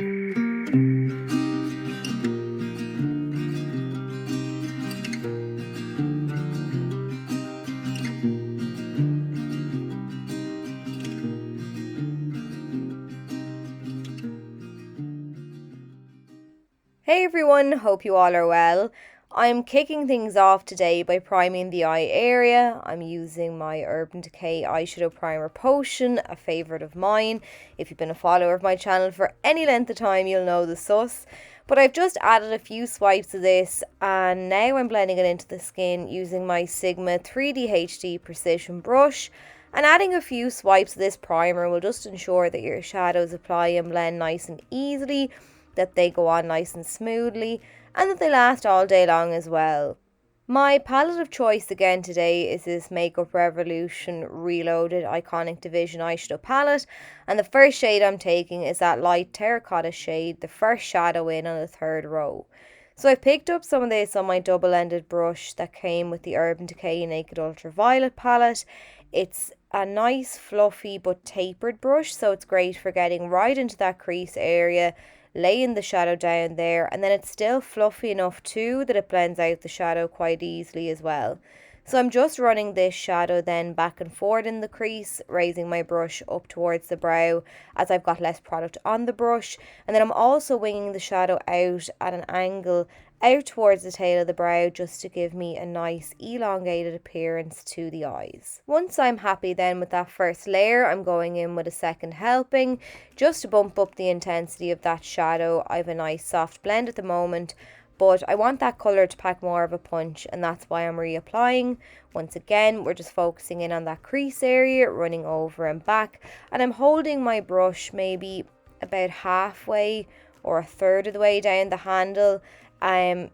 Hey everyone, hope you all are well. I'm kicking things off today by priming the eye area. I'm using my Urban Decay Eyeshadow Primer Potion, a favourite of mine. If you've been a follower of my channel for any length of time, you'll know the sus. But I've just added a few swipes of this and now I'm blending it into the skin using my Sigma 3D HD Precision Brush. And adding a few swipes of this primer will just ensure that your shadows apply and blend nice and easily, that they go on nice and smoothly, and that they last all day long as well. My palette of choice again today is this Makeup Revolution Reloaded Iconic Division eyeshadow palette, and the first shade I'm taking is that light terracotta shade, the first shadow in on the third row. So I picked up some of this on my double-ended brush that came with the Urban Decay Naked Ultraviolet palette. It's a nice fluffy but tapered brush, so it's great for getting right into that crease area, laying the shadow down there, and then it's still fluffy enough too that it blends out the shadow quite easily as well. So I'm just running this shadow then back and forward in the crease, raising my brush up towards the brow as I've got less product on the brush, and then I'm also winging the shadow out at an angle out towards the tail of the brow just to give me a nice elongated appearance to the eyes. Once I'm happy then with that first layer, I'm going in with a second helping just to bump up the intensity of that shadow. I have a nice soft blend at the moment, but I want that colour to pack more of a punch, and that's why I'm reapplying. Once again, we're just focusing in on that crease area, running over and back, and I'm holding my brush maybe about halfway or a third of the way down the handle,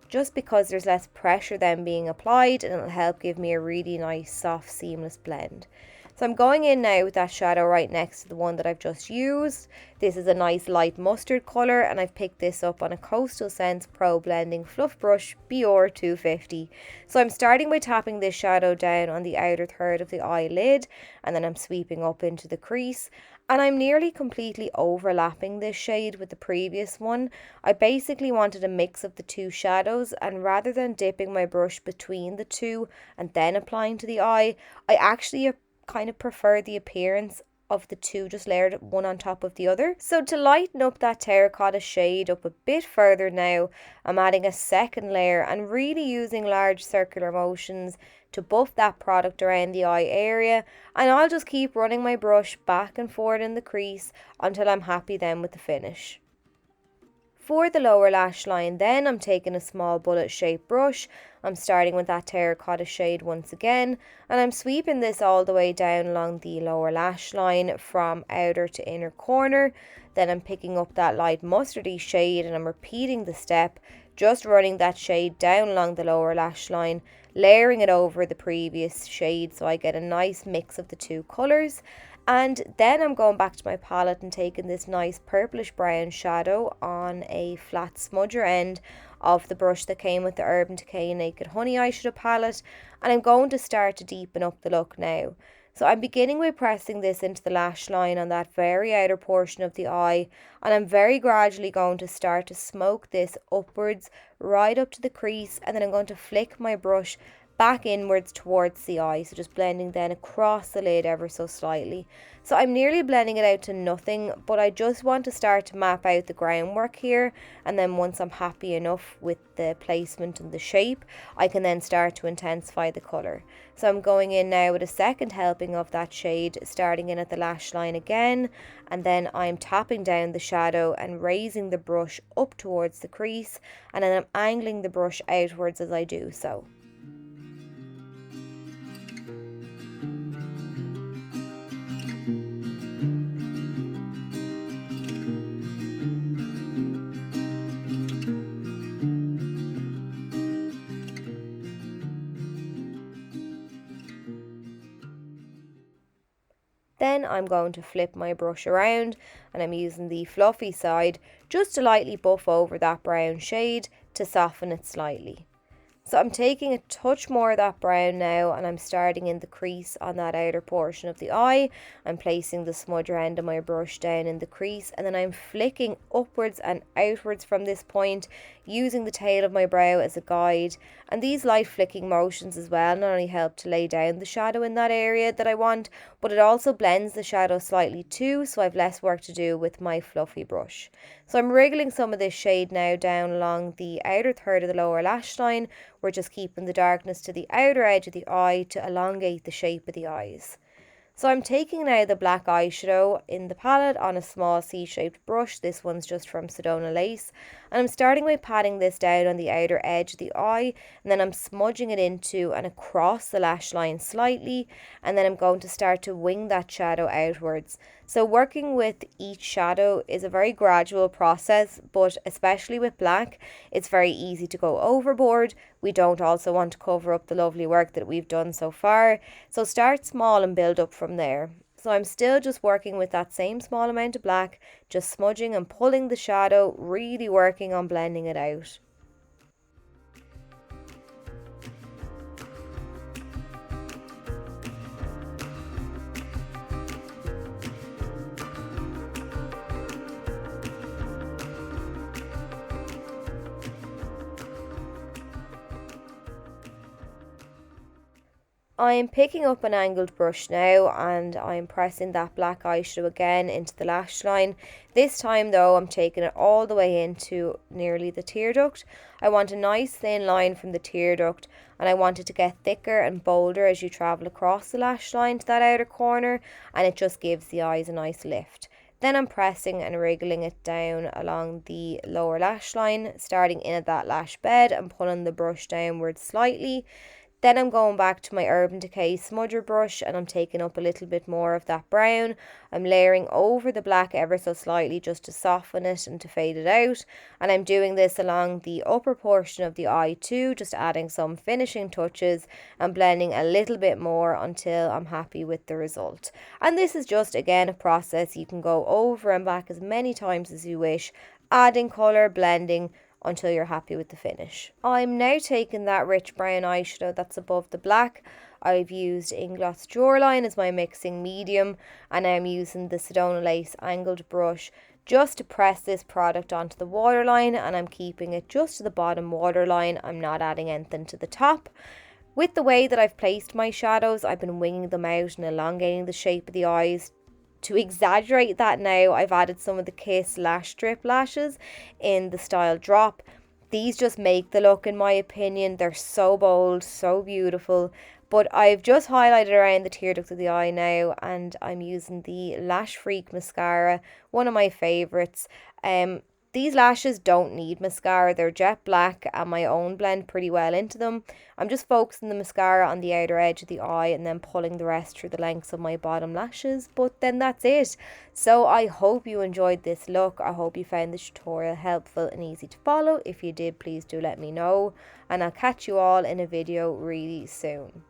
just because there's less pressure then being applied, and it'll help give me a really nice soft seamless blend. So I'm going in now with that shadow right next to the one that I've just used. This is a nice light mustard colour, and I've picked this up on a Coastal Scents Pro Blending Fluff Brush BR 250. So I'm starting by tapping this shadow down on the outer third of the eyelid, and then I'm sweeping up into the crease. And I'm nearly completely overlapping this shade with the previous one. I basically wanted a mix of the two shadows, and rather than dipping my brush between the two and then applying to the eye, I actually kind of prefer the appearance of the two just layered one on top of the other. So to lighten up that terracotta shade up a bit further now, I'm adding a second layer and really using large circular motions to buff that product around the eye area, and I'll just keep running my brush back and forward in the crease until I'm happy then with the finish. For the lower lash line then, I'm taking a small bullet shaped brush. I'm starting with that terracotta shade once again, and I'm sweeping this all the way down along the lower lash line from outer to inner corner. Then I'm picking up that light mustardy shade and I'm repeating the step, just running that shade down along the lower lash line, layering it over the previous shade so I get a nice mix of the two colours. And then I'm going back to my palette and taking this nice purplish brown shadow on a flat smudger end of the brush that came with the Urban Decay Naked Honey eyeshadow palette, and I'm going to start to deepen up the look now. So I'm beginning by pressing this into the lash line on that very outer portion of the eye, and I'm very gradually going to start to smoke this upwards right up to the crease, and then I'm going to flick my brush back inwards towards the eye, so just blending then across the lid ever so slightly. So I'm nearly blending it out to nothing, but I just want to start to map out the groundwork here, and then once I'm happy enough with the placement and the shape, I can then start to intensify the colour. So I'm going in now with a second helping of that shade, starting in at the lash line again, and then I'm tapping down the shadow and raising the brush up towards the crease, and then I'm angling the brush outwards as I do so. Then I'm going to flip my brush around and I'm using the fluffy side just to lightly buff over that brown shade to soften it slightly. So I'm taking a touch more of that brown now, and I'm starting in the crease on that outer portion of the eye. I'm placing the smudger end of my brush down in the crease, and then I'm flicking upwards and outwards from this point, using the tail of my brow as a guide. And these light flicking motions as well not only help to lay down the shadow in that area that I want, but it also blends the shadow slightly too, so I've less work to do with my fluffy brush. So I'm wriggling some of this shade now down along the outer third of the lower lash line. We're just keeping the darkness to the outer edge of the eye to elongate the shape of the eyes. So I'm taking now the black eyeshadow in the palette on a small C-shaped brush. This one's just from Sedona Lace. And I'm starting by patting this down on the outer edge of the eye, and then I'm smudging it into and across the lash line slightly, and then I'm going to start to wing that shadow outwards. So working with each shadow is a very gradual process, but especially with black, it's very easy to go overboard. We don't also want to cover up the lovely work that we've done so far. So start small and build up from there. So I'm still just working with that same small amount of black, just smudging and pulling the shadow, really working on blending it out. I'm picking up an angled brush now, and I'm pressing that black eyeshadow again into the lash line. This time though, I'm taking it all the way into nearly the tear duct. I want a nice thin line from the tear duct, and I want it to get thicker and bolder as you travel across the lash line to that outer corner, and it just gives the eyes a nice lift. Then I'm pressing and wriggling it down along the lower lash line, starting in at that lash bed and pulling the brush downwards slightly. Then I'm going back to my Urban Decay smudger brush, and I'm taking up a little bit more of that brown. I'm layering over the black ever so slightly just to soften it and to fade it out. And I'm doing this along the upper portion of the eye too, just adding some finishing touches and blending a little bit more until I'm happy with the result. And this is just again a process you can go over and back as many times as you wish, adding colour, blending, until you're happy with the finish. I'm now taking that rich brown eyeshadow that's above the black. I've used Inglots Jawline as my mixing medium, and I'm using the Sedona Lace angled brush just to press this product onto the waterline, and I'm keeping it just to the bottom waterline. I'm not adding anything to the top. With the way that I've placed my shadows, I've been winging them out and elongating the shape of the eyes. To exaggerate that now, I've added some of the Kiss lash strip lashes in the style Drop. These just make the look, in my opinion. They're so bold, so beautiful. But I've just highlighted around the tear duct of the eye now, and I'm using the Lash Freak mascara, one of my favourites. These lashes don't need mascara, they're jet black, and my own blend pretty well into them. I'm just focusing the mascara on the outer edge of the eye and then pulling the rest through the lengths of my bottom lashes, but then that's it. So I hope you enjoyed this look. I hope you found this tutorial helpful and easy to follow. If you did, please do let me know, and I'll catch you all in a video really soon.